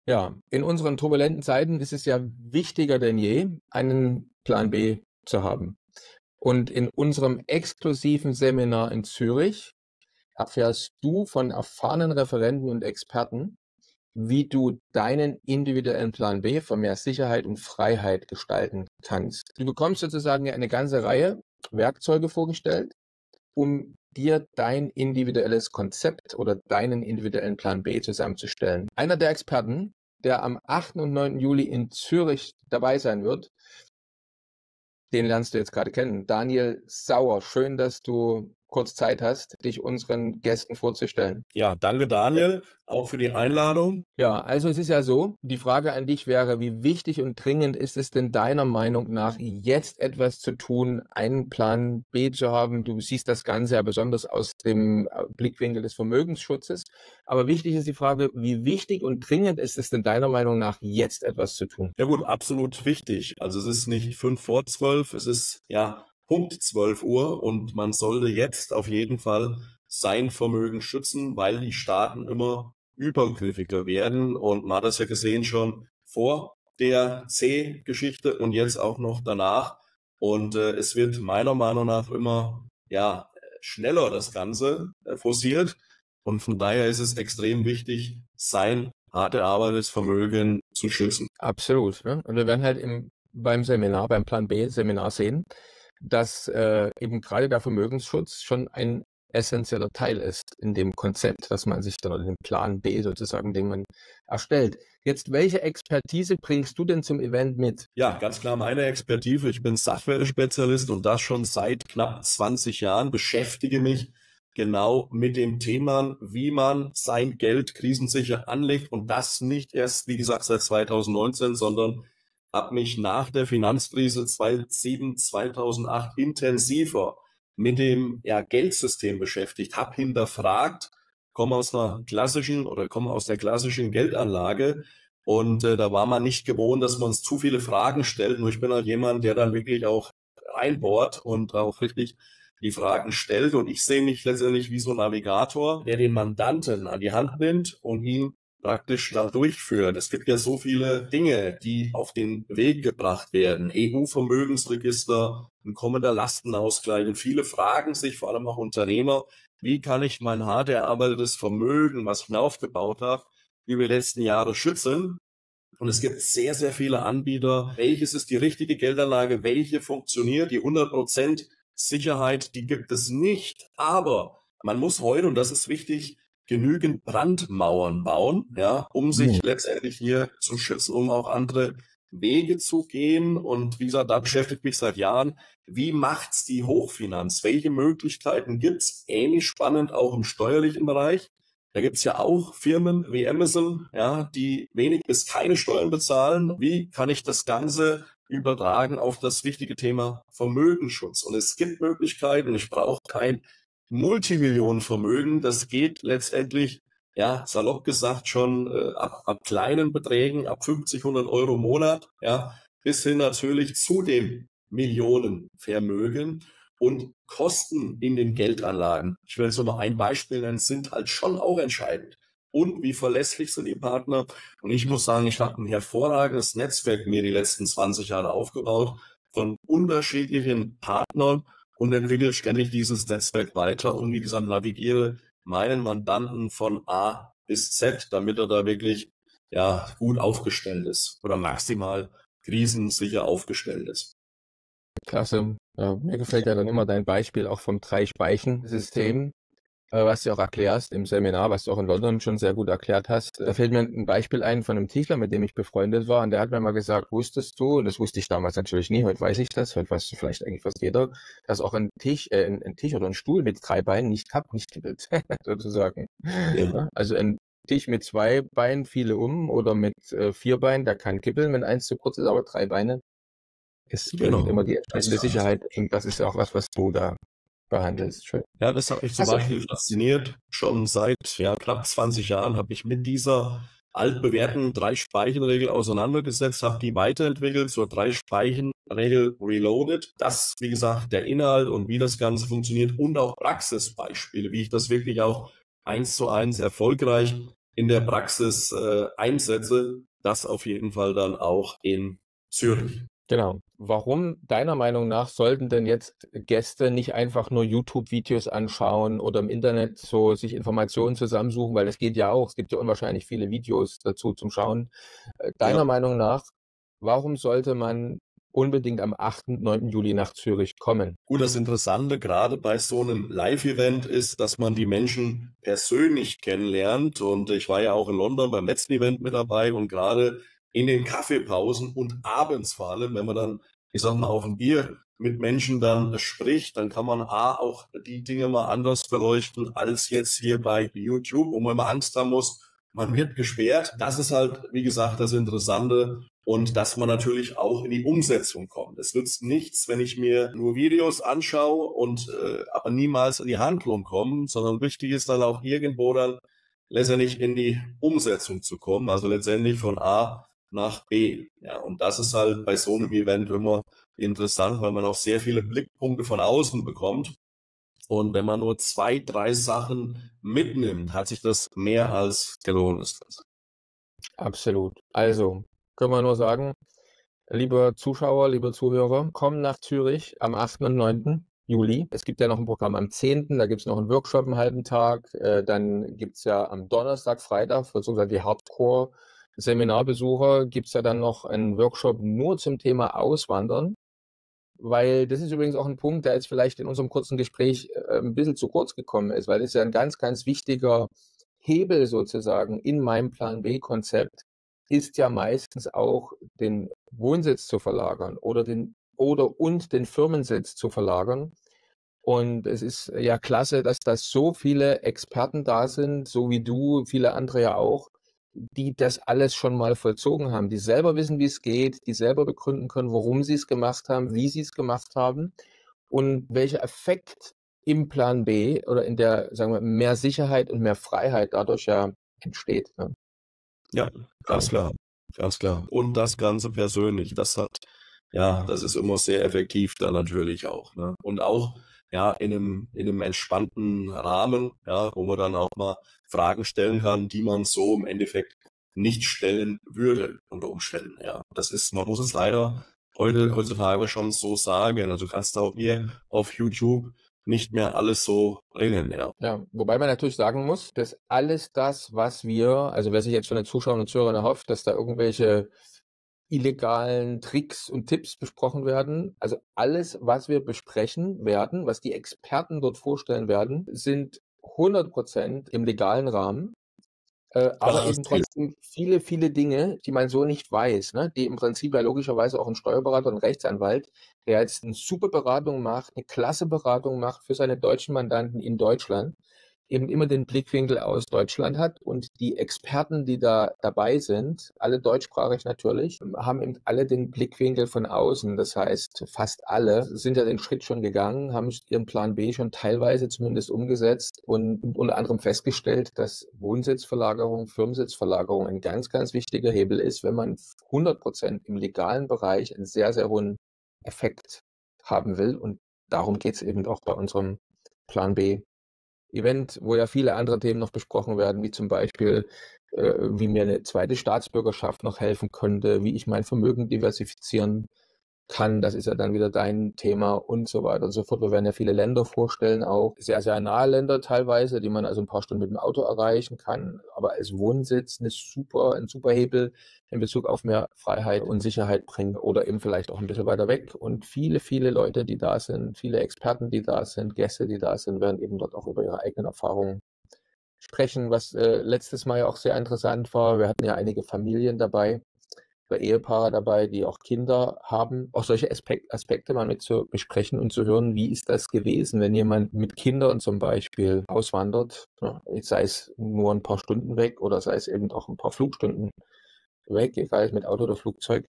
Ja, in unseren turbulenten Zeiten ist es ja wichtiger denn je, einen Plan B zu haben. Und in unserem exklusiven Seminar in Zürich erfährst du von erfahrenen Referenten und Experten, wie du deinen individuellen Plan B für mehr Sicherheit und Freiheit gestalten kannst. Du bekommst sozusagen eine ganze Reihe Werkzeuge vorgestellt, um dir dein individuelles Konzept oder deinen individuellen Plan B zusammenzustellen. Einer der Experten, der am 8. und 9. Juli in Zürich dabei sein wird, den lernst du jetzt gerade kennen. Daniel Sauer, schön, dass du kurz Zeit hast, dich unseren Gästen vorzustellen. Ja, danke Daniel, auch für die Einladung. Ja, also es ist ja so, die Frage an dich wäre, wie wichtig und dringend ist es denn deiner Meinung nach, jetzt etwas zu tun, einen Plan B zu haben? Du siehst das Ganze ja besonders aus dem Blickwinkel des Vermögensschutzes. Aber wichtig ist die Frage, wie wichtig und dringend ist es denn deiner Meinung nach, jetzt etwas zu tun? Ja gut, absolut wichtig. Also es ist nicht 5 vor 12, es ist ja Punkt 12 Uhr und man sollte jetzt auf jeden Fall sein Vermögen schützen, weil die Staaten immer übergriffiger werden und man hat das ja gesehen schon vor der C-Geschichte und jetzt auch noch danach und es wird meiner Meinung nach immer schneller das Ganze forciert und von daher ist es extrem wichtig, sein hart erarbeitetes Vermögen zu schützen. Absolut. Ne? Und wir werden halt beim Seminar, beim Plan B Seminar sehen, dass eben gerade der Vermögensschutz schon ein essentieller Teil ist in dem Konzept, das man sich dann, oder dem Plan B sozusagen, den man erstellt. Jetzt, welche Expertise bringst du denn zum Event mit? Ja, ganz klar meine Expertise. Ich bin Sachwertespezialist und das schon seit knapp 20 Jahren, beschäftige mich genau mit dem Thema, wie man sein Geld krisensicher anlegt und das nicht erst, wie gesagt, seit 2019, sondern habe mich nach der Finanzkrise 2007, 2008 intensiver mit dem Geldsystem beschäftigt, habe hinterfragt, komme aus der klassischen Geldanlage und da war man nicht gewohnt, dass man uns zu viele Fragen stellt. Nur ich bin halt jemand, der dann wirklich auch reinbohrt und auch wirklich die Fragen stellt. Und ich sehe mich letztendlich wie so ein Navigator, der den Mandanten an die Hand nimmt und ihn praktisch da durchführt. Es gibt ja so viele Dinge, die auf den Weg gebracht werden. EU-Vermögensregister, ein kommender Lastenausgleich. Und viele fragen sich, vor allem auch Unternehmer, wie kann ich mein hart erarbeitetes Vermögen, was ich mir aufgebaut habe, über die letzten Jahre schützen? Und es gibt sehr, sehr viele Anbieter. Welches ist die richtige Geldanlage? Welche funktioniert? Die 100% Sicherheit, die gibt es nicht. Aber man muss heute, und das ist wichtig, genügend Brandmauern bauen, ja, um sich letztendlich hier zu schützen, um auch andere Wege zu gehen. Und wie gesagt, da beschäftigt mich seit Jahren. Wie macht's die Hochfinanz? Welche Möglichkeiten gibt's? Ähnlich spannend auch im steuerlichen Bereich. Da gibt's ja auch Firmen wie Amazon, ja, die wenig bis keine Steuern bezahlen. Wie kann ich das Ganze übertragen auf das wichtige Thema Vermögensschutz? Und es gibt Möglichkeiten. Ich brauche kein Multimillionenvermögen. Das geht letztendlich, ja, salopp gesagt schon ab kleinen Beträgen, ab 50, 100 Euro im Monat, ja, bis hin natürlich zu dem Millionenvermögen. Und Kosten in den Geldanlagen, ich will jetzt nur noch ein Beispiel nennen, sind halt schon auch entscheidend. Und wie verlässlich sind die Partner? Und ich muss sagen, ich habe ein hervorragendes Netzwerk mir die letzten 20 Jahre aufgebaut von unterschiedlichen Partnern und entwickle ständig dieses Netzwerk weiter und wie gesagt navigiere meinen Mandanten von A bis Z, damit er da wirklich gut aufgestellt ist oder maximal krisensicher aufgestellt ist. Klasse. Ja, mir gefällt ja dann immer dein Beispiel auch vom Drei-Speichen-System, was du auch erklärst im Seminar, was du auch in London schon sehr gut erklärt hast. Da fällt mir ein Beispiel ein von einem Tischler, mit dem ich befreundet war, und der hat mir mal gesagt, wusstest du, und das wusste ich damals natürlich nie, heute weiß ich das, heute weiß vielleicht eigentlich fast jeder, dass auch ein Tisch oder ein Stuhl mit 3 Beinen nicht kippelt, sozusagen. Ja, also ein Tisch mit 2 Beinen fiele oder mit 4 Beinen, der kann kippeln, wenn eins zu kurz ist, aber 3 Beine ist immer die entsprechende Sicherheit. Und das ist ja auch was du da behandelst. Schön. Ja, das hat mich zum Beispiel fasziniert. Schon seit knapp 20 Jahren habe ich mit dieser altbewährten 3-Speichen-Regel auseinandergesetzt, habe die weiterentwickelt zur 3-Speichen-Regel Reloaded. Das, wie gesagt, der Inhalt und wie das Ganze funktioniert und auch Praxisbeispiele, wie ich das wirklich auch 1:1 erfolgreich in der Praxis einsetze, das auf jeden Fall dann auch in Zürich. Genau. Warum deiner Meinung nach sollten denn jetzt Gäste nicht einfach nur YouTube-Videos anschauen oder im Internet so sich Informationen zusammensuchen, weil das geht ja auch, es gibt ja unwahrscheinlich viele Videos dazu zum Schauen. Deiner Ja. Meinung nach, warum sollte man unbedingt am 8. und 9. Juli nach Zürich kommen? Gut, das Interessante gerade bei so einem Live-Event ist, dass man die Menschen persönlich kennenlernt. Und ich war ja auch in London beim letzten Event mit dabei und gerade in den Kaffeepausen und abends vor allem, wenn man dann, ich sag mal, auf ein Bier mit Menschen dann spricht, dann kann man auch die Dinge mal anders beleuchten als jetzt hier bei YouTube, wo man immer Angst haben muss, man wird gesperrt. Das ist halt, wie gesagt, das Interessante. Und dass man natürlich auch in die Umsetzung kommt. Es nützt nichts, wenn ich mir nur Videos anschaue und aber niemals in die Handlung komme, sondern wichtig ist dann auch irgendwo dann letztendlich in die Umsetzung zu kommen, also letztendlich von A nach B. Ja, und das ist halt bei so einem Event immer interessant, weil man auch sehr viele Blickpunkte von außen bekommt. Und wenn man nur 2, 3 Sachen mitnimmt, hat sich das mehr als gelohnt. Absolut. Also, können wir nur sagen, liebe Zuschauer, liebe Zuhörer, kommen nach Zürich am 8. und 9. Juli. Es gibt ja noch ein Programm am 10., da gibt es noch einen Workshop einen halben Tag. Dann gibt es ja am Donnerstag, Freitag, beziehungsweise die Hardcore-Seminarbesucher, gibt es ja dann noch einen Workshop nur zum Thema Auswandern. Weil das ist übrigens auch ein Punkt, der jetzt vielleicht in unserem kurzen Gespräch ein bisschen zu kurz gekommen ist, weil das ist ja ein ganz, ganz wichtiger Hebel sozusagen in meinem Plan B-Konzept, ist ja meistens auch den Wohnsitz zu verlagern oder den Firmensitz zu verlagern. Und es ist ja klasse, dass da so viele Experten da sind, so wie du, viele andere ja auch, die das alles schon mal vollzogen haben, die selber wissen, wie es geht, die selber begründen können, warum sie es gemacht haben, wie sie es gemacht haben und welcher Effekt im Plan B oder in der, sagen wir, mehr Sicherheit und mehr Freiheit dadurch ja entsteht. Ne? Ja, ganz klar, ganz klar. Und das Ganze persönlich, das ist immer sehr effektiv dann natürlich auch. Ne? Und auch ja in einem entspannten Rahmen, ja, wo man dann auch mal Fragen stellen kann, die man so im Endeffekt nicht stellen würde unter Umständen. Ja, man muss es leider heutzutage schon so sagen. Also du kannst auch hier auf YouTube nicht mehr alles so regeln, ja. Ja, wobei man natürlich sagen muss, dass alles das, was also wer sich jetzt von den Zuschauern und Zuhörern erhofft, dass da irgendwelche illegalen Tricks und Tipps besprochen werden, also alles, was wir besprechen werden, was die Experten dort vorstellen werden, sind 100% im legalen Rahmen. Aber eben trotzdem viele, viele Dinge, die man so nicht weiß, ne? Die im Prinzip ja logischerweise auch ein Steuerberater und Rechtsanwalt, der jetzt eine super Beratung macht, eine klasse Beratung macht für seine deutschen Mandanten in Deutschland, eben immer den Blickwinkel aus Deutschland hat und die Experten, die da dabei sind, alle deutschsprachig natürlich, haben eben alle den Blickwinkel von außen. Das heißt, fast alle sind ja den Schritt schon gegangen, haben ihren Plan B schon teilweise zumindest umgesetzt und unter anderem festgestellt, dass Wohnsitzverlagerung, Firmensitzverlagerung ein ganz, ganz wichtiger Hebel ist, wenn man 100% im legalen Bereich einen sehr, sehr hohen Effekt haben will. Und darum geht es eben auch bei unserem Plan B Event, wo ja viele andere Themen noch besprochen werden, wie zum Beispiel, wie mir eine zweite Staatsbürgerschaft noch helfen könnte, wie ich mein Vermögen diversifizieren kann. Das ist ja dann wieder dein Thema und so weiter und so fort. Wir werden ja viele Länder vorstellen, auch sehr, sehr nahe Länder teilweise, die man also ein paar Stunden mit dem Auto erreichen kann, aber als Wohnsitz ein super Hebel in Bezug auf mehr Freiheit und Sicherheit bringen oder eben vielleicht auch ein bisschen weiter weg. Und viele, viele Leute, die da sind, viele Experten, die da sind, Gäste, die da sind, werden eben dort auch über ihre eigenen Erfahrungen sprechen, was letztes Mal ja auch sehr interessant war. Wir hatten ja einige Familien dabei, oder Ehepaare dabei, die auch Kinder haben, auch solche Aspekte mal mit zu besprechen und zu hören, wie ist das gewesen, wenn jemand mit Kindern zum Beispiel auswandert, ne? Sei es nur ein paar Stunden weg oder sei es eben auch ein paar Flugstunden weg, egal mit Auto oder Flugzeug.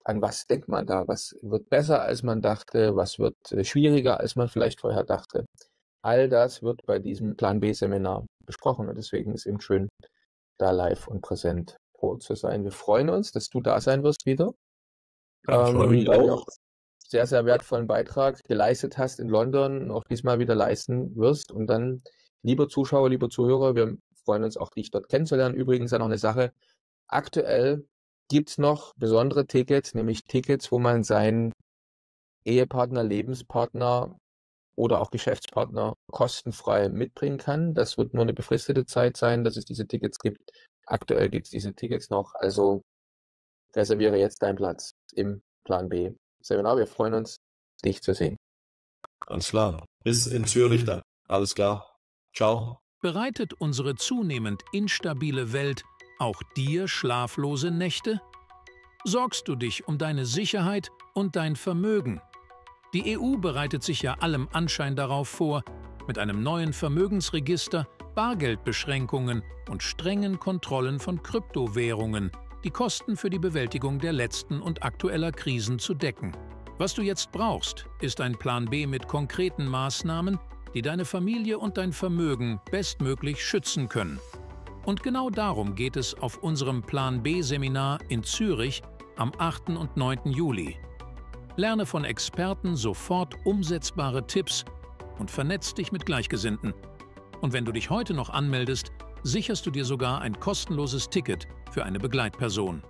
An was denkt man da? Was wird besser, als man dachte? Was wird schwieriger, als man vielleicht vorher dachte? All das wird bei diesem Plan B-Seminar besprochen und deswegen ist eben schön, da live und präsent zu sein. Wir freuen uns, dass du da sein wirst wieder. Ja, freue mich Weil du auch. auch sehr, sehr wertvollen Beitrag geleistet hast in London und auch diesmal wieder leisten wirst. Und dann, lieber Zuschauer, lieber Zuhörer, wir freuen uns auch, dich dort kennenzulernen. Übrigens ja noch eine Sache. Aktuell gibt es noch besondere Tickets, nämlich Tickets, wo man seinen Ehepartner, Lebenspartner oder auch Geschäftspartner kostenfrei mitbringen kann. Das wird nur eine befristete Zeit sein, dass es diese Tickets gibt. Aktuell gibt es diese Tickets noch, also reserviere jetzt deinen Platz im Plan B Seminar. Wir freuen uns, dich zu sehen. Ganz klar. Bis in Zürich dann. Alles klar. Ciao. Bereitet unsere zunehmend instabile Welt auch dir schlaflose Nächte? Sorgst du dich um deine Sicherheit und dein Vermögen? Die EU bereitet sich ja allem Anschein darauf vor, mit einem neuen Vermögensregister, Bargeldbeschränkungen und strengen Kontrollen von Kryptowährungen die Kosten für die Bewältigung der letzten und aktueller Krisen zu decken. Was du jetzt brauchst, ist ein Plan B mit konkreten Maßnahmen, die deine Familie und dein Vermögen bestmöglich schützen können. Und genau darum geht es auf unserem Plan B-Seminar in Zürich am 8. und 9. Juli. Lerne von Experten sofort umsetzbare Tipps und vernetz dich mit Gleichgesinnten. Und wenn du dich heute noch anmeldest, sicherst du dir sogar ein kostenloses Ticket für eine Begleitperson.